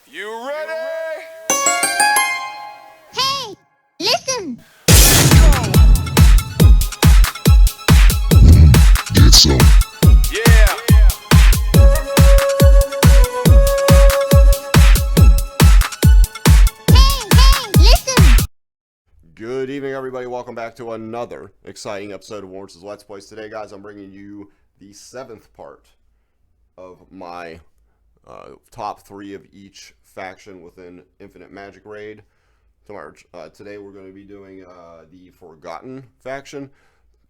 You ready? Hey, listen! Get some. Yeah. Hey, listen! Good evening, everybody. Welcome back to another exciting episode of Lawrence's Let's Plays. Today, guys, I'm bringing you the 7th part of my top 3 of each faction within Infinite Magicraid. Today, we're going to be doing the Forgotten faction.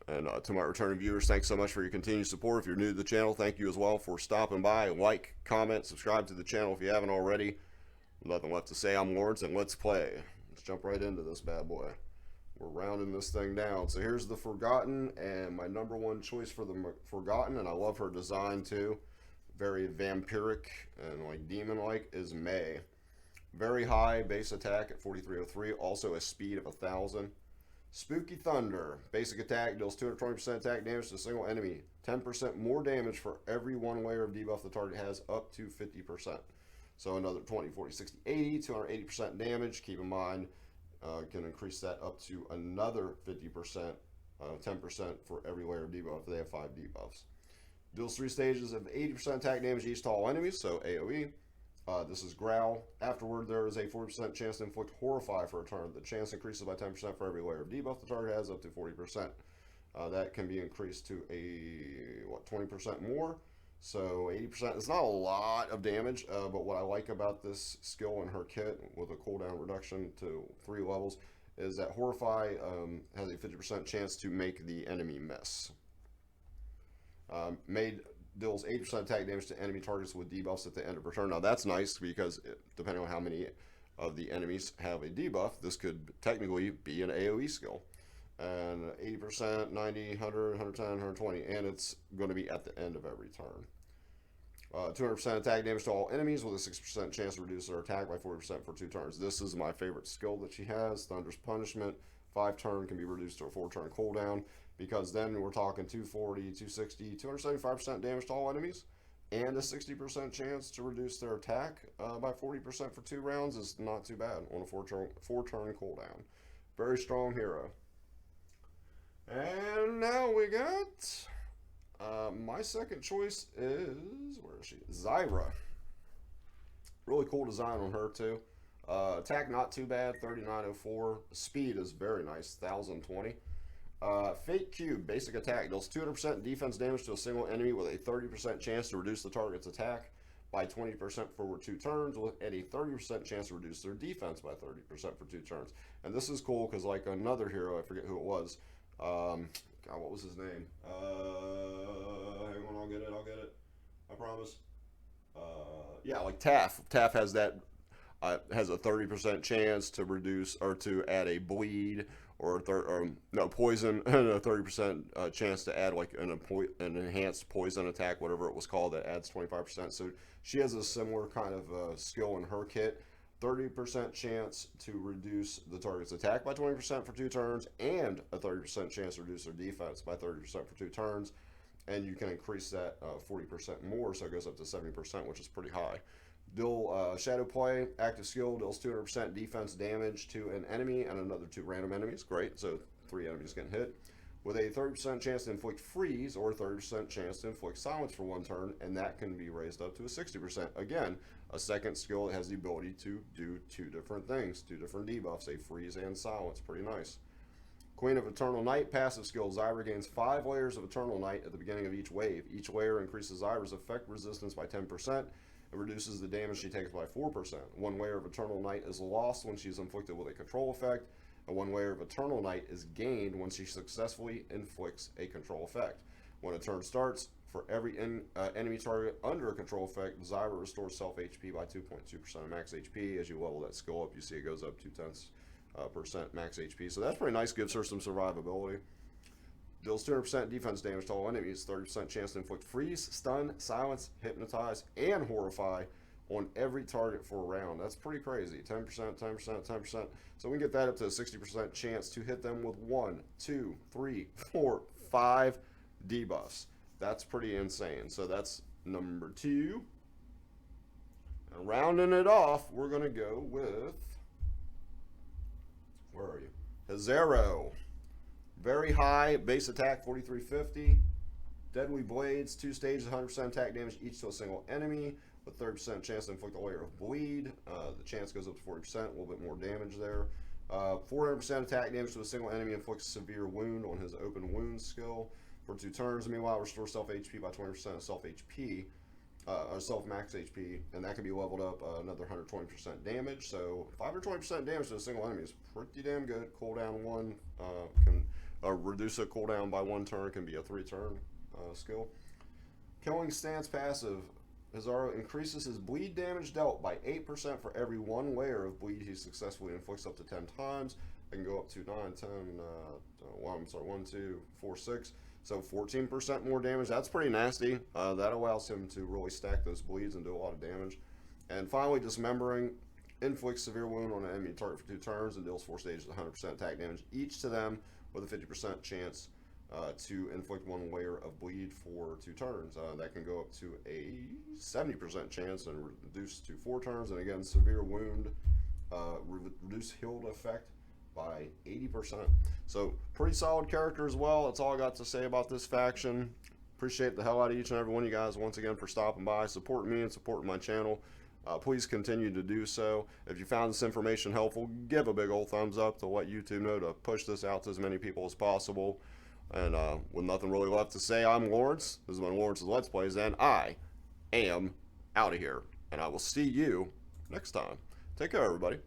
And to my returning viewers, thanks so much for your continued support. If you're new to the channel, thank you as well for stopping by. Like, comment, subscribe to the channel if you haven't already. Nothing left to say. I'm Lawrence, and let's play. Let's jump right into this bad boy. We're rounding this thing down. So here's the Forgotten, and my number one choice for the Forgotten, and I love her design too. Very vampiric and like demon-like, is May. Very high base attack at 4303, also a speed of 1,000. Spooky Thunder, basic attack, deals 220% attack damage to a single enemy. 10% more damage for every one layer of debuff the target has, up to 50%. So another 20, 40, 60, 80, 280% damage. Keep in mind, can increase that up to another 50%, 10% for every layer of debuff. They have 5 debuffs. Deals 3 stages of 80% attack damage each to all enemies, so AoE. This is Growl. Afterward, there is a 40% chance to inflict Horrify for a turn. The chance increases by 10% for every layer of debuff the target has, up to 40%. That can be increased to a 20% more. So 80%, it's not a lot of damage, but what I like about this skill in her kit with a cooldown reduction to 3 levels is that Horrify has a 50% chance to make the enemy miss. Deals 80% attack damage to enemy targets with debuffs at the end of her turn. Now that's nice because depending on how many of the enemies have a debuff, this could technically be an AoE skill. And 80%, 90, 100, 110, 120, and it's going to be at the end of every turn. 200% attack damage to all enemies with a 6% chance to reduce their attack by 40% for 2 turns. This is my favorite skill that she has, Thunder's Punishment. 5 turn can be reduced to a 4 turn cooldown, because then we're talking 240, 260, 275% damage to all enemies, and a 60% chance to reduce their attack by 40% for 2 rounds is not too bad on a 4 turn cooldown. Very strong hero. And now we got my second choice is, where is she? Zyra. Really cool design on her too. Attack not too bad, 3904. Speed is very nice, 1020. Fate Cube, basic attack, deals 200% defense damage to a single enemy with a 30% chance to reduce the target's attack by 20% for 2 turns, with a 30% chance to reduce their defense by 30% for 2 turns. And this is cool because, like another hero, I forget who it was. God, what was his name? Hang on, I'll get it. I promise. Yeah, like Taff. Taff has that. Has a 30% chance to reduce or to add a bleed or poison, and a 30% chance to add like an enhanced poison attack, whatever it was called, that adds 25%. So she has a similar kind of skill in her kit. 30% chance to reduce the target's attack by 20% for 2 turns, and a 30% chance to reduce their defense by 30% for 2 turns. And you can increase that 40% more, so it goes up to 70%, which is pretty high. Shadow Play, active skill, deals 200% defense damage to an enemy and another 2 random enemies. Great, so 3 enemies getting hit. With a 30% chance to inflict freeze or 30% chance to inflict silence for 1 turn, and that can be raised up to a 60%. Again, a second skill that has the ability to do 2 different things, 2 different debuffs, a freeze and silence. Pretty nice. Queen of Eternal Night, passive skill. Zyra gains 5 layers of Eternal Night at the beginning of each wave. Each layer increases Zyra's effect resistance by 10%. It reduces the damage she takes by 4%. 1 layer of Eternal Night is lost when she is inflicted with a control effect, and 1 layer of Eternal Night is gained when she successfully inflicts a control effect. When a turn starts, for every enemy target under a control effect, Zyra restores self HP by 2.2% of max HP. As you level that skill up, you see it goes up 0.2% max HP. So that's pretty nice, gives her some survivability. Deals 200% defense damage to all enemies, 30% chance to inflict freeze, stun, silence, hypnotize, and horrify on every target for a round. That's pretty crazy. 10%, 10%, 10%. So we can get that up to a 60% chance to hit them with 1, 2, 3, 4, 5 debuffs. That's pretty insane. So that's number 2. And rounding it off, we're going to go with, where are you? Hazero. Very high base attack, 4350. Deadly Blades, 2 stages, 100% attack damage each to a single enemy, with 30% chance to inflict a layer of bleed. The chance goes up to 40%, a little bit more damage there. 400% attack damage to a single enemy, inflicts a severe wound on his open wound skill for 2 turns. Meanwhile, restore self HP by 20% of self HP, or self max HP, and that can be leveled up another 120% damage. So 520% damage to a single enemy is pretty damn good. Cooldown 1 can reduce a cooldown by 1 turn, can be a 3-turn skill. Killing Stance passive. Hazaro increases his bleed damage dealt by 8% for every 1 layer of bleed he successfully inflicts up to 10 times. It can go up to 9, 10, 1, 2, 4, 6. So 14% more damage. That's pretty nasty. That allows him to really stack those bleeds and do a lot of damage. And finally, Dismembering. Inflicts severe wound on an enemy target for 2 turns and deals 4 stages of 100% attack damage each to them, with a 50% chance to inflict 1 layer of bleed for 2 turns. That can go up to a 70% chance and reduce to 4 turns. And again, severe wound, reduce healed effect by 80%. So pretty solid character as well. That's all I got to say about this faction. Appreciate the hell out of each and every one of you guys once again for stopping by, supporting me and supporting my channel. Please continue to do so. If you found this information helpful, give a big old thumbs up to let YouTube know to push this out to as many people as possible. And with nothing really left to say, I'm Lawrence. This has been Lawrence's Let's Plays, and I am out of here. And I will see you next time. Take care, everybody.